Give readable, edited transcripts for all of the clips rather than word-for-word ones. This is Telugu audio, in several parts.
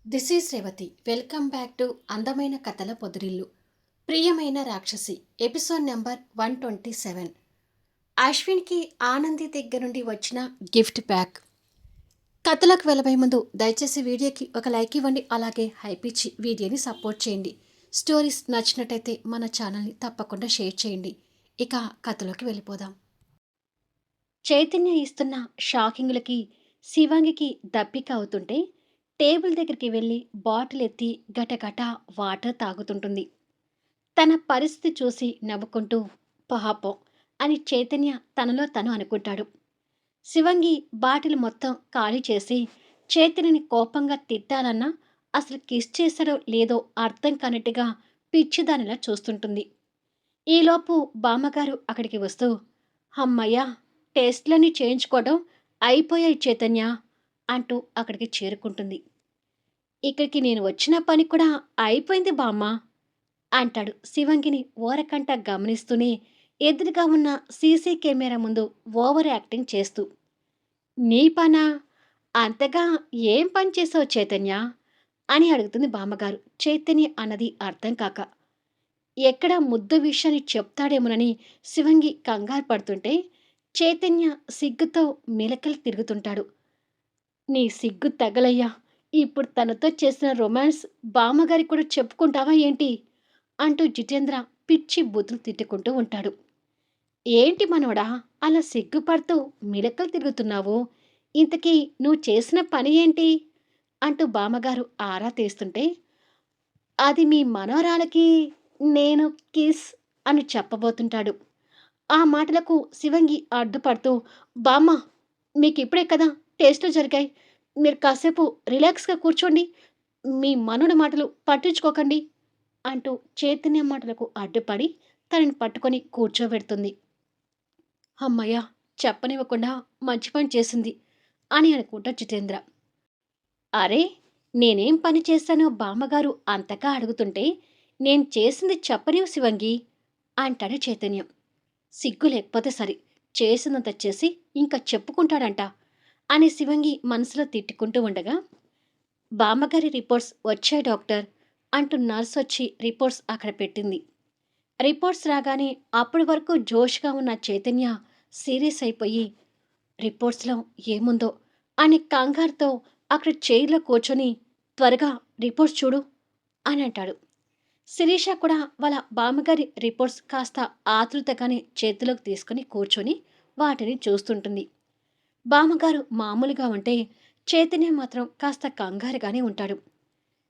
This is Revathi. Welcome back to అందమైన కథల పొదిరిల్లు. ప్రియమైన రాక్షసి ఎపిసోడ్ నెంబర్ 127. అశ్విన్కి ఆనంది దగ్గర నుండి వచ్చిన గిఫ్ట్ ప్యాక్. కథలకు వెళ్ళబోయే ముందు దయచేసి వీడియోకి ఒక లైక్ ఇవ్వండి, అలాగే హైప్ ఇచ్చి వీడియోని సపోర్ట్ చేయండి. స్టోరీస్ నచ్చినట్టయితే మన ఛానల్ని తప్పకుండా షేర్ చేయండి. ఇక కథలోకి వెళ్ళిపోదాం. చైతన్య ఇస్తున్న షాకింగ్లకి శివాంగికి దప్పిక అవుతుంటే టేబుల్ దగ్గరికి వెళ్ళి బాటిల్ ఎత్తి గటగట వాటర్ తాగుతుంటుంది. తన పరిస్థితి చూసి నవ్వుకుంటూ పాపం అని చైతన్య తనలో తను అనుకుంటాడు. శివంగి బాటిల్ మొత్తం ఖాళీ చేసి చైతన్యని కోపంగా తిట్టాలన్నా అసలు కిస్ చేశాడో లేదో అర్థం కానట్టుగా పిచ్చిదానిలా చూస్తుంటుంది. ఈలోపు బామ్మగారు అక్కడికి వస్తూ, "హమ్మయ్య, టెస్ట్‌లన్నీ చేయించుకోవడం అయిపోయాయి చైతన్య" అంటూ అక్కడికి చేరుకుంటుంది. "ఇక్కడికి నేను వచ్చిన పని కూడా అయిపోయింది బామ్మ" అంటాడు శివంగిని ఓరకంట గమనిస్తూనే ఎదురుగా ఉన్న సీసీ కెమెరా ముందు ఓవర్ యాక్టింగ్ చేస్తూ. "నీ పనా? అంతగా ఏం పని చేసావు చైతన్య?" అని అడుగుతుంది బామ్మగారు చైతన్య అన్నది అర్థం కాక. ఎక్కడ ముద్దు విషయాన్ని చెప్తాడేమోనని శివంగి కంగారు పడుతుంటే చైతన్య సిగ్గుతో మెలకలు తిరుగుతుంటాడు. "నీ సిగ్గు తగలయ్యా! ఇప్పుడు తనతో చేసిన రొమాన్స్ బామ్మగారికి కూడా చెప్పుకుంటావా ఏంటి?" అంటూ జితేంద్ర పిచ్చి బుద్ధులు తిట్టుకుంటూ ఉంటాడు. "ఏంటి మనవడా, అలా సిగ్గుపడుతూ మెలకలు తిరుగుతున్నావు? ఇంతకీ నువ్వు చేసిన పని ఏంటి?" అంటూ బామ్మగారు ఆరా తీస్తుంటే, "అది మీ మనవరాలకి నేను కిస్" అని చెప్పబోతుంటాడు. ఆ మాటలకు శివంగి అడ్డుపడుతూ, "బామ్మ, మీకిప్పుడే కదా టెస్టులు జరిగాయి. మీరు కాసేపు రిలాక్స్‌గా కూర్చోండి. మీ మనవడి మాటలు పట్టించుకోకండి" అంటూ చైతన్య మాటలకు అడ్డుపడి తనని పట్టుకొని కూర్చోబెడుతుంది. "హమ్మయ్య! చెప్పనివ్వకుండా మంచి పని చేసింది" అని అనుకుంటా జితేంద్ర. "అరే! నేనేం పని చేశానో బామ్మగారు అంతగా అడుగుతుంటే నేను చేసింది చెప్పనివ్వు శివంగి" అంటాడు చైతన్యం. "సిగ్గు లేకపోతే సరి, చేసిందంత చేసి ఇంకా చెప్పుకుంటాడంట" అని శివంగి మనసులో తిట్టుకుంటూ ఉండగా, "బామ్మగారి రిపోర్ట్స్ వచ్చాయి డాక్టర్" అంటూ నర్స్ వచ్చి రిపోర్ట్స్ అక్కడ పెట్టింది. రిపోర్ట్స్ రాగానే అప్పటి వరకు జోష్గా ఉన్న చైతన్య సీరియస్ అయిపోయి, "రిపోర్ట్స్‌లో ఏముందో" అని కంగారుతో అక్కడ చైర్‌లో కూర్చొని, "త్వరగా రిపోర్ట్స్ చూడు" అని అంటాడు. శిరీష కూడా వాళ్ళ బామ్మగారి రిపోర్ట్స్ కాస్త ఆతృతగానే చేతిలోకి తీసుకుని కూర్చొని వాటిని చూస్తుంటుంది. బామ్మగారు మామూలుగా ఉంటే చైతన్య మాత్రం కాస్త కంగారుగానే ఉంటాడు.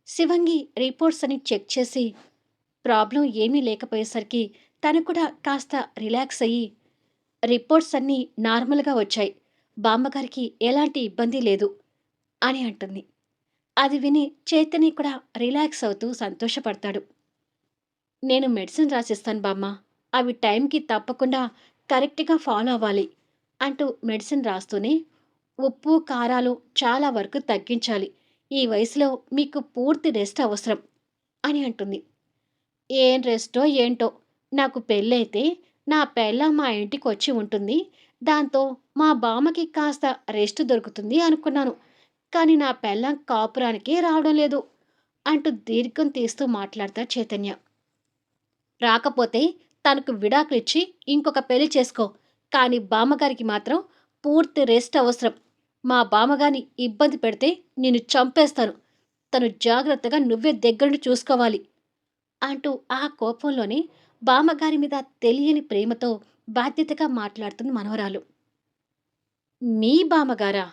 శివంగి రిపోర్ట్స్ అని చెక్ చేసి ప్రాబ్లం ఏమీ లేకపోయేసరికి తను కూడా కాస్త రిలాక్స్ అయ్యి, "రిపోర్ట్స్ అన్నీ నార్మల్‌గా వచ్చాయి. బామ్మగారికి ఎలాంటి ఇబ్బంది లేదు" అని అంటుంది. అది విని చైతన్య కూడా రిలాక్స్ అవుతూ సంతోషపడతాడు. "నేను మెడిసిన్ రాసిస్తాను బామ్మ. అవి టైంకి తప్పకుండా కరెక్ట్‌గా ఫాలో అవ్వాలి" అంటూ మెడిసిన్ రాస్తూనే, "ఉప్పు, కారాలు చాలా వరకు తగ్గించాలి. ఈ వయసులో మీకు పూర్తి రెస్ట్ అవసరం" అని అంటుంది. "ఏం రెస్టో ఏంటో, నాకు పెళ్ళైతే నా పెళ్ళాం మా ఇంటికొచ్చి ఉంటుంది. దాంతో మా బామ్మకి కాస్త రెస్ట్ దొరుకుతుంది అనుకున్నాను. కానీ నా పెళ్ళాం కాపురానికే రావడం లేదు" అంటూ దీర్ఘం తీస్తూ మాట్లాడతాడు చైతన్య. "రాకపోతే తనకు విడాకులిచ్చి ఇంకొక పెళ్లి చేసుకో. కానీ బామ్మగారికి మాత్రం పూర్తి రెస్ట్ అవసరం. మా బామ్మగారిని ఇబ్బంది పెడితే నిన్ను చంపేస్తాను. తను జాగ్రత్తగా నువ్వే దగ్గరుండి చూసుకోవాలి" అంటూ ఆ కోపంలోనే బామ్మగారి మీద తెలియని ప్రేమతో బాధ్యతగా మాట్లాడుతుంది మనవరాలు. "మీ బామ్మగారా?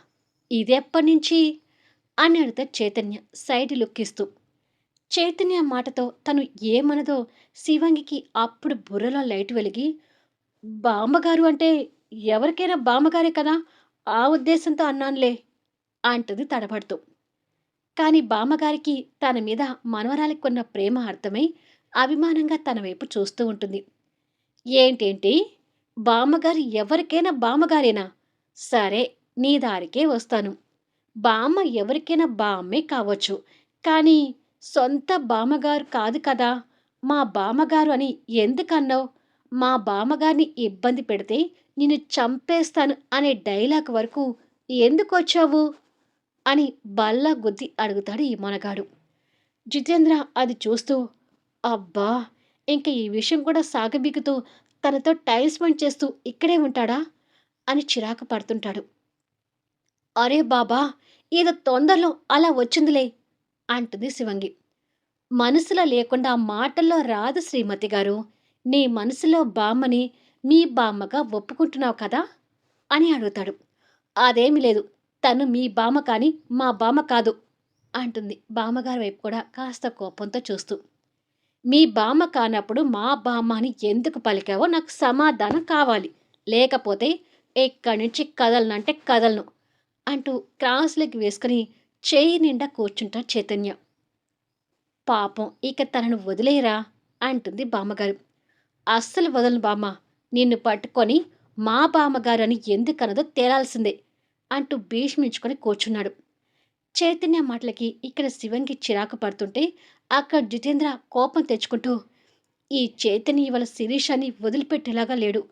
ఇదెప్పటినుంచి?" అని అడుగుతాడు చైతన్య సైడ్ లుక్ ఇస్తూ. చైతన్య మాటతో తను ఏమనదో శివంగికి అప్పుడు బుర్రలో లైట్ వెలిగి, "బామ్మగారు అంటే ఎవరికైనా బామ్మగారే కదా! ఆ ఉద్దేశంతో అన్నానులే" అంటుంది తడబడుతూ. కానీ బామ్మగారికి తన మీద మనవరాలికున్న ప్రేమ అర్థమై అభిమానంగా తన వైపు చూస్తూ ఉంటుంది. "ఏంటేంటి? బామ్మగారు ఎవరికైనా బామ్మగారేనా? సరే, నీ దారికే వస్తాను. బామ్మ ఎవరికైనా బామ్మే కావచ్చు. కానీ సొంత బామ్మగారు కాదు కదా! మా బామ్మగారు అని ఎందుకన్నావు? మా బామ్మగారిని ఇబ్బంది పెడితే నిన్ను చంపేస్తాను అనే డైలాగ్ వరకు ఎందుకొచ్చావు?" అని బల్ల గుద్ది అడుగుతాడు ఈ మొనగాడు. జితేంద్ర అది చూస్తూ, అబ్బా! ఇంక ఈ విషయం కూడా సాగబీకుతూ తనతో టైమ్ స్పెండ్ చేస్తూ ఇక్కడే ఉంటాడా అని చిరాకు పడుతుంటాడు. అరే బాబా! ఏదో తొందరలో అలా వచ్చిందిలే అంటుంది శివంగి. మనసులో లేకుండా మాటల్లో రాదు శ్రీమతి గారు. నీ మనసులో బామ్మని మీ బామ్మగా ఒప్పుకుంటున్నావు కదా అని అడుగుతాడు. అదేమీ లేదు. తను మీ బామ్మ కానీ మా బామ్మ కాదు అంటుంది బామ్మగారి వైపు కూడా కాస్త కోపంతో చూస్తూ. మీ బామ్మ కానప్పుడు మా బామ్మ అని ఎందుకు పలికావో నాకు సమాధానం కావాలి. లేకపోతే ఇక్కడి నుంచి కదలనంటే కదలను అంటూ క్రాస్ లెగ్ వేసుకుని చేయి నిండా కూర్చుంటాడు చైతన్య. పాపం ఇక తనను వదిలేయరా అంటుంది బామ్మగారు. అస్సలు వదలను బామ్మ. నిన్ను పట్టుకొని మా బామ్మగారు అని ఎందుకనదో తేలాల్సిందే అంటూ భీష్మించుకొని కూర్చున్నాడు. చైతన్య మాటలకి ఇక్కడ శివంగి చిరాకు పడుతుంటే అక్కడ జితేంద్ర కోపం తెచ్చుకుంటూ ఈ చైతన్య ఇవాళ శిరీషాన్ని వదిలిపెట్టేలాగా లేడు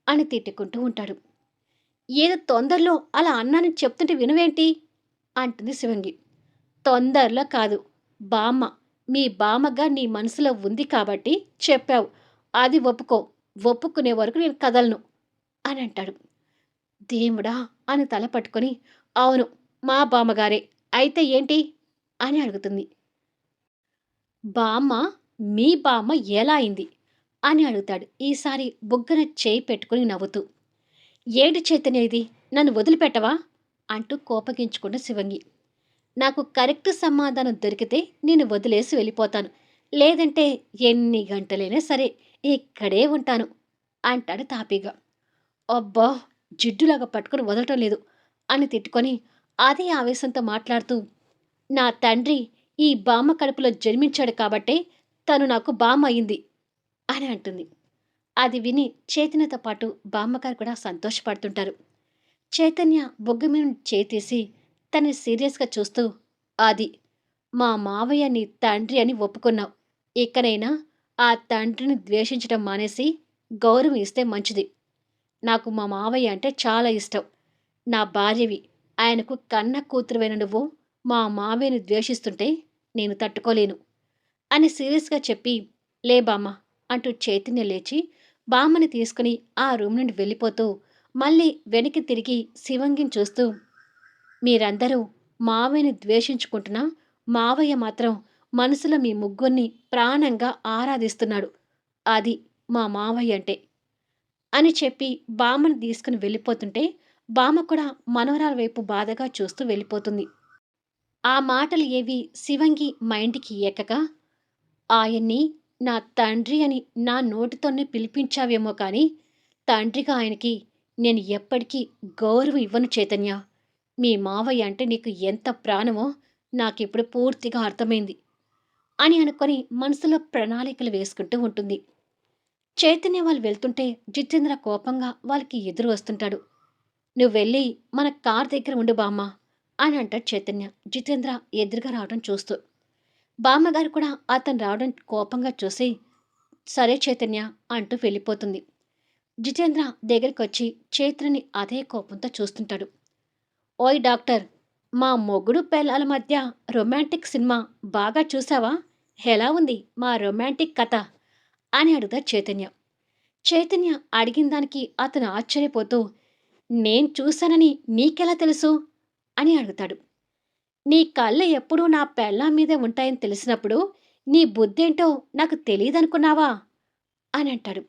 అని తిట్టుకుంటూ ఉంటాడు. ఏదో తొందరలో అలా అన్నానని చెప్తుంటే వినవేంటి అంటుంది శివంగి. తొందరలో కాదు బామ్మ, మీ బామ్మగా నీ మనసులో ఉంది కాబట్టి చెప్పావు. అది ఒప్పుకో. ఒప్పుకునే వరకు నేను కదలను అని అంటాడు. దేవుడా అని తల పట్టుకొని అవును మా బామ్మగారే అయితే ఏంటి అని అడుగుతుంది. బామ్మ మీ బామ్మ ఎలా అయింది అని అడుగుతాడు ఈసారి బుగ్గన చేయి పెట్టుకుని నవ్వుతూ. ఏడు చైతన్య ఇది నన్ను వదిలిపెట్టవా అంటూ కోపగించుకున్న శివంగి. నాకు కరెక్ట్ సమాధానం దొరికితే నేను వదిలేసి వెళ్ళిపోతాను. లేదంటే ఎన్ని గంటలైనా సరే ఇక్కడే ఉంటాను అంటాడు తాపీగా. అబ్బా! జిడ్డులాగా పట్టుకుని వదలటం లేదు అని తిట్టుకొని అదే ఆవేశంతో మాట్లాడుతూ నా తండ్రి ఈ బామ్మ కడుపులో జన్మించాడు కాబట్టే తను నాకు బామ్మ అయింది అని అంటుంది. అది విని చైతన్యతో పాటు బామ్మగారు కూడా సంతోషపడుతుంటారు. చైతన్య బొగ్గు మీద చేతీసి తన్ని సీరియస్గా చూస్తూ అది మా మావయ్య నీ తండ్రి అని ఒప్పుకున్నావు. ఇకనైనా ఆ తండ్రిని ద్వేషించడం మానేసి గౌరవం ఇస్తే మంచిది. నాకు మా మావయ్య అంటే చాలా ఇష్టం. నా భార్యవి. ఆయనకు కన్న కూతురువైన నువ్వు మా మావయ్యని ద్వేషిస్తుంటే నేను తట్టుకోలేను అని సీరియస్గా చెప్పి లే బామ్మ అంటూ చైతన్య లేచి బామ్మని తీసుకుని ఆ రూమ్ నుండి వెళ్ళిపోతూ మళ్ళీ వెనక్కి తిరిగి శివంగిని చూస్తూ మీరందరూ మావయ్యని ద్వేషించుకుంటున్నా మావయ్య మాత్రం మనసులో మీ ముగ్గురిని ప్రాణంగా ఆరాధిస్తున్నాడు. అది మా మావయ్య అంటే అని చెప్పి బామ్మని తీసుకుని వెళ్ళిపోతుంటే బామ్మ కూడా మనవరాల వైపు బాధగా చూస్తూ వెళ్ళిపోతుంది. ఆ మాటలు ఏవి శివంగి మైండ్కి ఎక్కక ఆయన్ని నా తండ్రి అని నా నోటితోనే పిలిపించావేమో కానీ తండ్రిగా ఆయనకి నేను ఎప్పటికీ గౌరవం ఇవ్వను చైతన్య. మీ మావయ్య అంటే నీకు ఎంత ప్రాణమో నాకిప్పుడు పూర్తిగా అర్థమైంది అని అనుకొని మనసులో ప్రణాళికలు వేసుకుంటూ ఉంటుంది. చైతన్య వాళ్ళు వెళ్తుంటే జితేంద్ర కోపంగా వాళ్ళకి ఎదురు వస్తుంటాడు. నువ్వు వెళ్ళి మన కార్ దగ్గర ఉండు బామ్మ అని అంటాడు చైతన్య జితేంద్ర ఎదురుగా రావడం చూస్తూ. బామ్మగారు కూడా అతను రావడం కోపంగా చూసి సరే చైతన్య అంటూ వెళ్ళిపోతుంది. జితేంద్ర దగ్గరికి వచ్చి చైత్రని అదే కోపంతో చూస్తుంటాడు. ఓయ్ డాక్టర్, మా మొగుడు పెళ్ళాల మధ్య రొమాంటిక్ సినిమా బాగా చూసావా? ఎలా ఉంది మా రొమాంటిక్ కథ అని అడుగుతాడు చైతన్య. చైతన్య అడిగిన దానికి అతను ఆశ్చర్యపోతూ నేను చూశానని నీకెలా తెలుసు అని అడుగుతాడు. నీ కళ్ళు ఎప్పుడూ నా పెళ్ళాం మీదే ఉంటాయని తెలిసినప్పుడు నీ బుద్ధేంటో నాకు తెలియదనుకున్నావా అని అంటాడు.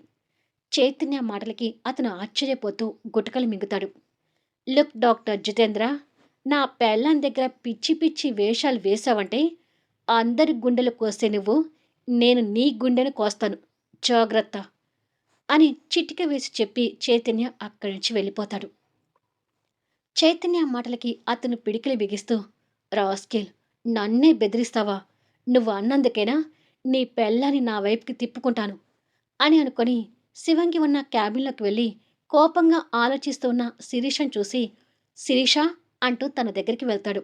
చైతన్య మాటలకి అతను ఆశ్చర్యపోతూ గుటకలు మింగుతాడు. లుక్ డాక్టర్ జితేంద్ర, నా పెళ్ళాం దగ్గర పిచ్చి పిచ్చి వేషాలు వేశావంటే అందరి గుండెలు కోస్తే నువ్వు నేను నీ గుండెను కోస్తాను జాగ్రత్త అని చిటిక వేసి చెప్పి చైతన్య అక్కడి నుంచి వెళ్ళిపోతాడు. చైతన్య మాటలకి అతను పిడికిలి బిగిస్తూ రాస్కెల్, నన్నే బెదిరిస్తావా? నువ్వు అన్నందుకేనా నీ పెళ్ళాన్ని నా వైపుకి తిప్పుకుంటాను అని అనుకొని శివంగి ఉన్న క్యాబిన్లోకి వెళ్ళి కోపంగా ఆలోచిస్తూ ఉన్న శిరీషను చూసి శిరీష అంటూ తన దగ్గరికి వెళ్తాడు.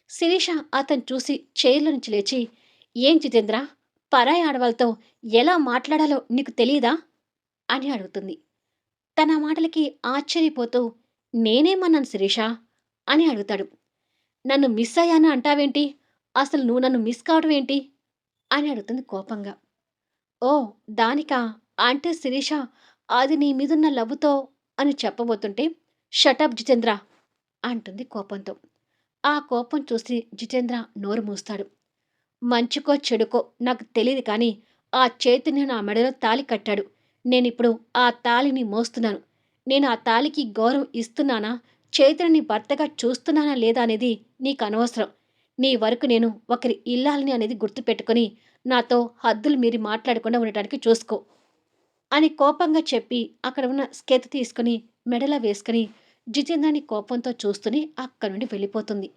శిరీష అతను చూసి చైర్లో నుంచి లేచి ఏం జితేంద్ర, పరాయి ఆడవాళ్ళతో ఎలా మాట్లాడాలో నీకు తెలీదా అని అడుగుతుంది. తన మాటలకి ఆశ్చర్యపోతూ నేనేమన్నాను శిరీష అని అడుగుతాడు. నన్ను మిస్ అయ్యాను అంటావేంటి? అసలు నువ్వు నన్ను మిస్ కావడం ఏంటి? అని అడుగుతుంది కోపంగా. ఓహ్! దానికా? అంటే శిరీష అది నీ మీదున్న లవ్వుతో అని చెప్పబోతుంటే, షటప్ జితేంద్ర అంటుంది కోపంతో. ఆ కోపం చూసి జితేంద్ర నోరు మూస్తాడు. మంచికో చెడుకో నాకు తెలీదు కానీ, ఆ చైతన్య నా మెడలో తాళి కట్టాడు. నేనిప్పుడు ఆ తాళిని మోస్తున్నాను. నేను ఆ తాళికి గౌరవం ఇస్తున్నానా? చైతన్యని భర్తగా చూస్తున్నానా లేదా అనేది నీకనవసరం. నీ వరకు నేను ఒకరి ఇల్లాలని అనేది గుర్తుపెట్టుకొని, నాతో హద్దులు మీరి మాట్లాడకుండా ఉండటానికి చూసుకో అని కోపంగా చెప్పి, అక్కడ ఉన్న స్కెత్ తీసుకొని మెడలో వేసుకొని, జితేంద్రని కోపంతో చూస్తూనే అక్కడి నుండి వెళ్ళిపోతుంది.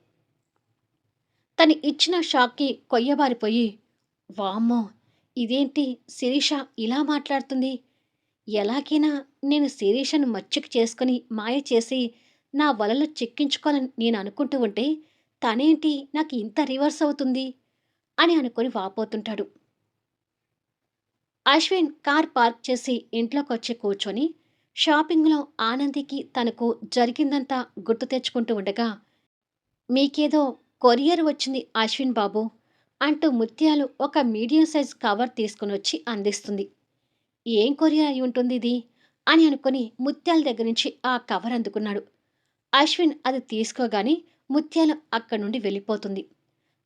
తను ఇచ్చిన షాక్‌కి కొయ్యబారిపోయి, వామ్మో! ఇదేంటి శిరీష ఇలా మాట్లాడుతుంది? ఎలాగైనా నేను శిరీషను మచ్చిక చేసుకొని, మాయ చేసి, నా వలలో చిక్కించుకోవాలని నేను అనుకుంటూ ఉంటే, తనేంటి నాకు ఇంత రివర్స్ అవుతుంది? అని అనుకొని వాపోతుంటాడు. అశ్విన్ కార్ పార్క్ చేసి ఇంట్లోకొచ్చి కూర్చొని, షాపింగ్‌లో ఆనందికి తనకు జరిగిందంతా గుర్తు తెచ్చుకుంటూ ఉండగా, మీకేదో కొరియర్ వచ్చింది అశ్విన్ బాబు అంటూ ముత్యాలు ఒక మీడియం సైజ్ కవర్ తీసుకునొచ్చి అందిస్తుంది. ఏం కొరియర్ అయి ఉంటుంది ఇది అని అనుకుని ముత్యాల దగ్గర నుంచి ఆ కవర్ అందుకున్నాడు. అశ్విన్ అది తీసుకోగానే ముత్యాలు అక్కడి నుండి వెళ్ళిపోతుంది.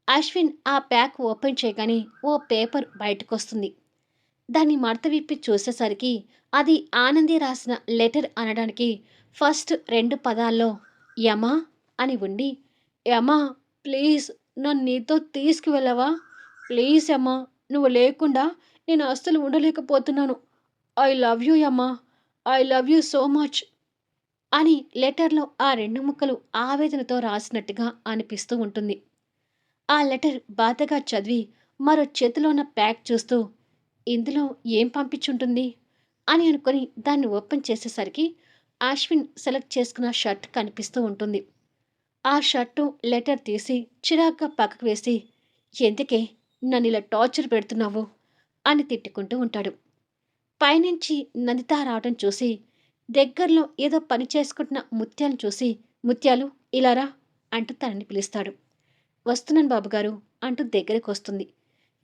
అశ్విన్ ఆ ప్యాక్ ఓపెన్ చేయగానే ఓ పేపర్ బయటకొస్తుంది. దాన్ని మడత విప్పి చూసేసరికి అది ఆనంది రాసిన లెటర్ అనడానికి ఫస్ట్ 2 పదాల్లో యమా అని ఉండి, యమా ప్లీజ్ నన్ను నీతో తీసుకువెళ్ళవా? ప్లీజ్ యమ్మా నువ్వు లేకుండా నేను అస్సలు ఉండలేకపోతున్నాను. ఐ లవ్ యూ యమ్మా. I love you so much అని లెటర్‌లో ఆ 2 ముక్కలు ఆవేదనతో రాసినట్టుగా అనిపిస్తూ ఉంటుంది. ఆ లెటర్ బాధగా చదివి మరో చేతిలో ఉన్న ప్యాక్ చూస్తూ ఇందులో ఏం పంపించుంటుంది అని అనుకుని దాన్ని ఓపెన్ చేసేసరికి అశ్విన్ సెలెక్ట్ చేసుకున్న షర్ట్ కనిపిస్తూ ఉంటుంది. ఆ షర్టు లెటర్ తీసి చిరాగ్గా పక్కకు వేసి ఎందుకే నన్ను ఇలా టార్చర్ పెడుతున్నావు అని తిట్టుకుంటూ ఉంటాడు. పైనుంచి నందిత రావడం చూసి దగ్గరలో ఏదో పని చేసుకుంటున్న ముత్యాలను చూసి ముత్యాలు ఇలారా అంటూ తనని పిలుస్తాడు. వస్తున్నాను బాబుగారు అంటూ దగ్గరికి వస్తుంది.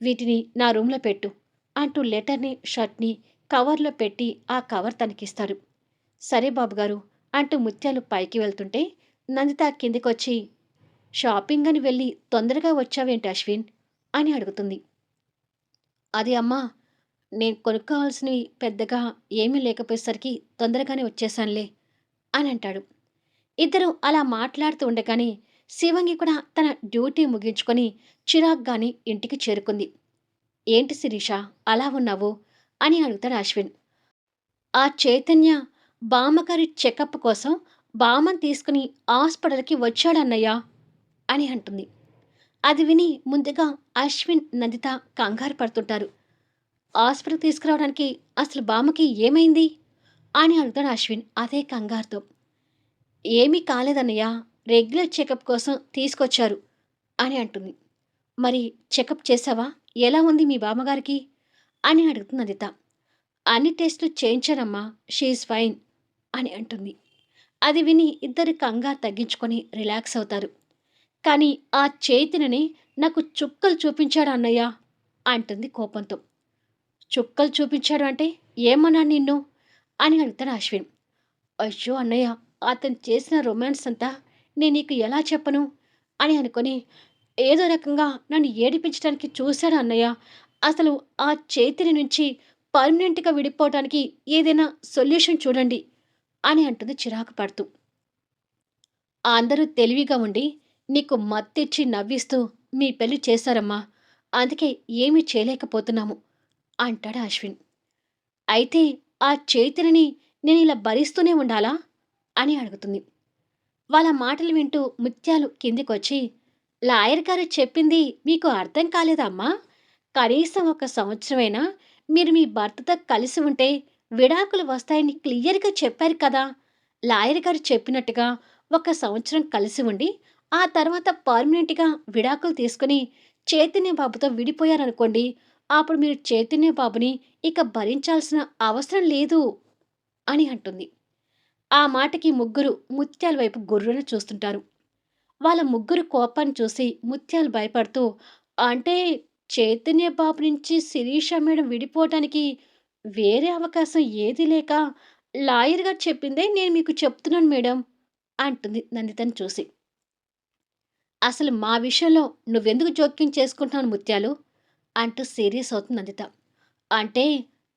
వీటిని నా రూమ్లో పెట్టు అంటూ లెటర్ని షర్ట్ని కవర్లో పెట్టి ఆ కవర్ తనకిస్తాడు. సరే బాబుగారు అంటూ ముత్యాలు పైకి వెళ్తుంటే నందిత కిందికొచ్చి షాపింగ్ అని వెళ్ళి తొందరగా వచ్చావేంటి అశ్విన్ అని అడుగుతుంది. అది అమ్మా నేను కొనుక్కోవాల్సినవి పెద్దగా ఏమీ లేకపోయేసరికి తొందరగానే వచ్చేసానులే అని అంటాడు. ఇద్దరు అలా మాట్లాడుతూ ఉండగానే శివంగి కూడా తన డ్యూటీ ముగించుకొని చిరాగ్గాని ఇంటికి చేరుకుంది. ఏంటి శిరీష అలా ఉన్నావు అని అడుగుతాడు అశ్విన్. ఆ చైతన్య బామ్మగారి చెకప్ కోసం బామ్మని తీసుకుని హాస్పిటల్కి వచ్చాడన్నయ్య అని అంటుంది. అది విని ముందుగా అశ్విన్ నందిత కంగారు పడుతుంటారు. హాస్పిటల్కి తీసుకురావడానికి అసలు బామ్మకి ఏమైంది అని అడుగుతాడు అశ్విన్ అదే కంగారుతో. ఏమీ కాలేదన్నయ్య రెగ్యులర్ చెకప్ కోసం తీసుకొచ్చారు అని అంటుంది. మరి చెకప్ చేశావా? ఎలా ఉంది మీ బామ్మగారికి అని అడుగుతుంది నందిత. అన్ని టెస్టులు చేయించానమ్మా. షీ ఈజ్ ఫైన్ అని అంటుంది. అది విని ఇద్దరు కంగారు తగ్గించుకొని రిలాక్స్ అవుతారు. కానీ ఆ చైతన్యని నాకు చుక్కలు చూపించాడు అన్నయ్య అంటుంది కోపంతో. చుక్కలు చూపించాడు అంటే ఏమన్నాడు నిన్ను అని అడుగుతాడు అశ్విన్. అయ్యో అన్నయ్య అతను చేసిన రొమాన్స్ అంతా నేను నీకు ఎలా చెప్పను అని అనుకొని ఏదో రకంగా నన్ను ఏడిపించడానికి చూశాడు అన్నయ్య. అసలు ఆ చైతన్య నుంచి పర్మనెంట్‌గా విడిపోవటానికి ఏదైనా సొల్యూషన్ చూడండి అని అంటుంది చిరాకు పడుతూ. అందరూ తెలివిగా ఉండి నీకు మత్తిచ్చి నవ్విస్తూ మీ పెళ్లి చేశారమ్మా. అందుకే ఏమీ చేయలేకపోతున్నాము అంటాడు అశ్విన్. అయితే ఆ చైతన్యని నేనిలా భరిస్తూనే ఉండాలా అని అడుగుతుంది. వాళ్ళ మాటలు వింటూ ముత్యాలు కిందికొచ్చి లాయర్ గారు చెప్పింది మీకు అర్థం కాలేదా అమ్మా? కనీసం ఒక సంవత్సరమైనా మీరు మీ భర్తతో కలిసి ఉంటే విడాకులు వస్తాయని క్లియర్‌గా చెప్పారు కదా! లాయర్ గారు చెప్పినట్టుగా ఒక సంవత్సరం కలిసి ఉండి, ఆ తర్వాత పర్మనెంట్‌గా విడాకులు తీసుకొని చైతన్య బాబుతో విడిపోయారనుకోండి, అప్పుడు మీరు చైతన్య బాబుని ఇక భరించాల్సిన అవసరం లేదు అని అంటుంది. ఆ మాటకి ముగ్గురు ముత్యాల వైపు గుర్రున చూస్తుంటారు. వాళ్ళ ముగ్గురు కోపాన్ని చూసి ముత్యాలు భయపడుతూ, అంటే చైతన్య బాబు నుంచి శిరీష మేడం విడిపోవటానికి వేరే అవకాశం ఏదీ లేక లాయర్ గారు చెప్పిందే నేను మీకు చెప్తున్నాను మేడం అంటుంది నందితని చూసి. అసలు మా విషయంలో నువ్వెందుకు జోక్యం చేసుకుంటున్నావు ముత్యాలు? అంటూ సీరియస్ అవుతుంది నందిత. అంటే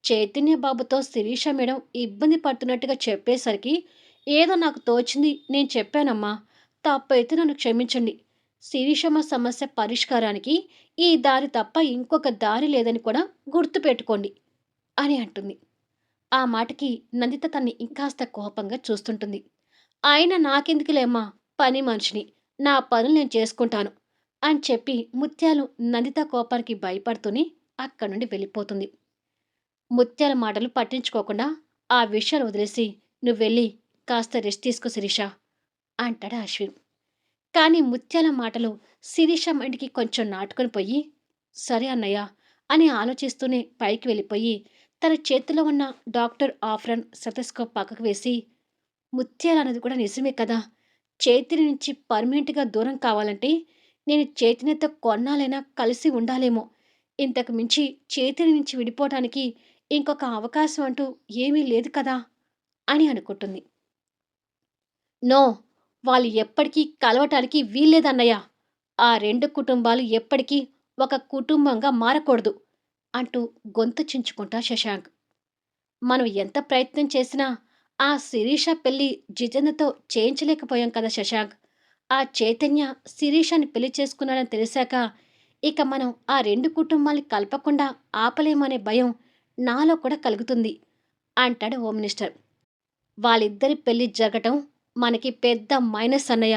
చైతన్య బాబుతో శిరీష మేడం ఇబ్బంది పడుతున్నట్టుగా చెప్పేసరికి ఏదో నాకు తోచింది నేను చెప్పానమ్మా. తప్పైతే నన్ను క్షమించండి. శిరీషమ్మ సమస్య పరిష్కారానికి ఈ దారి తప్ప ఇంకొక దారి లేదని కూడా గుర్తుపెట్టుకోండి అని అంటుంది. ఆ మాటకి నందిత తన్ని ఇంకాస్త కోపంగా చూస్తుంటుంది. అయినా నాకెందుకులేమ్మా, పని మనిషిని. నా పనులు నేను చేసుకుంటాను అని చెప్పి ముత్యాలు నందిత కోపానికి భయపడుతూనే అక్కడి నుండి వెళ్ళిపోతుంది. ముత్యాల మాటలు పట్టించుకోకుండా ఆ విషయాలు వదిలేసి నువ్వెళ్ళి కాస్త రెస్ట్ తీసుకో శిరీష అంటాడు అశ్విన్. కానీ ముత్యాల మాటలు శిరీష మైండ్‌కి కొంచెం నాటుకొని పోయి, సరే అన్నయ్య అని ఆలోచిస్తూనే పైకి వెళ్ళిపోయి, తన చేతిలో ఉన్న డాక్టర్ ఆఫ్రన్ స్టెతస్కోప్ పక్కకు వేసి, ముత్యాలన్నది కూడా నిజమే కదా! చైతన్య నుంచి పర్మనెంట్‌గా దూరం కావాలంటే, నేను చైతన్యతో కొన్నాళ్ళైనా కలిసి ఉండాలేమో! ఇంతకు మించి చైతన్య నుంచి విడిపోవటానికి ఇంకొక అవకాశం అంటూ ఏమీ లేదు కదా! అని అనుకుంటుంది. నో! వాళ్ళు ఎప్పటికీ కలవటానికి వీల్లేదన్నయ్య. ఆ 2 కుటుంబాలు ఎప్పటికీ ఒక కుటుంబంగా మారకూడదు అంటూ గొంతు చించుకుంటా శశాంక్. మనం ఎంత ప్రయత్నం చేసినా ఆ శిరీష పెళ్లి జితేంద్రతో చేయించలేకపోయాం కదా శశాంక్. ఆ చైతన్య శిరీషని పెళ్లి చేసుకున్నాడని తెలిసాక ఇక మనం ఆ 2 కుటుంబాల్ని కలపకుండా ఆపలేమనే భయం నాలో కూడా కలుగుతుంది అంటాడు హోమ్ మినిస్టర్. వాళ్ళిద్దరి పెళ్లి జరగటం మనకి పెద్ద మైనస్ అన్నయ్య.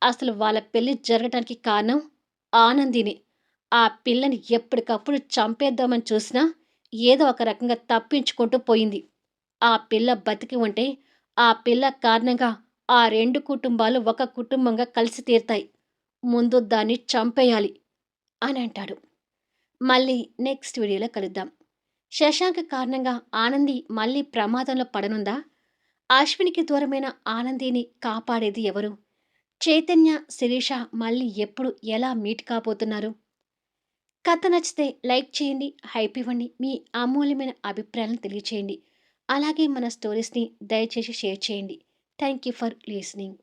అసలు వాళ్ళ పెళ్లి జరగటానికి కారణం ఆనందిని. ఆ పిల్లని ఎప్పటికప్పుడు చంపేద్దామని చూసినా ఏదో ఒక రకంగా తప్పించుకుంటూ పోయింది. ఆ పిల్ల బతికి ఉంటే ఆ పిల్ల కారణంగా ఆ 2 కుటుంబాలు ఒక కుటుంబంగా కలిసి తీరుతాయి. ముందు దాన్ని చంపేయాలి అని అంటాడు. మళ్ళీ నెక్స్ట్ వీడియోలో కలుద్దాం. శశాంక్ కారణంగా ఆనంది మళ్ళీ ప్రమాదంలో పడనుందా? అశ్వినికి దూరమైన ఆనందిని కాపాడేది ఎవరు? చైతన్య, శిరీష మళ్ళీ ఎప్పుడు ఎలా మీట్ కాబోతున్నారు? కథ నచ్చితే లైక్ చేయండి, హైప్ ఇవ్వండి, మీ అమూల్యమైన అభిప్రాయాలను తెలియచేయండి. అలాగే మన స్టోరీస్ని దయచేసి షేర్ చేయండి. Thank you for listening.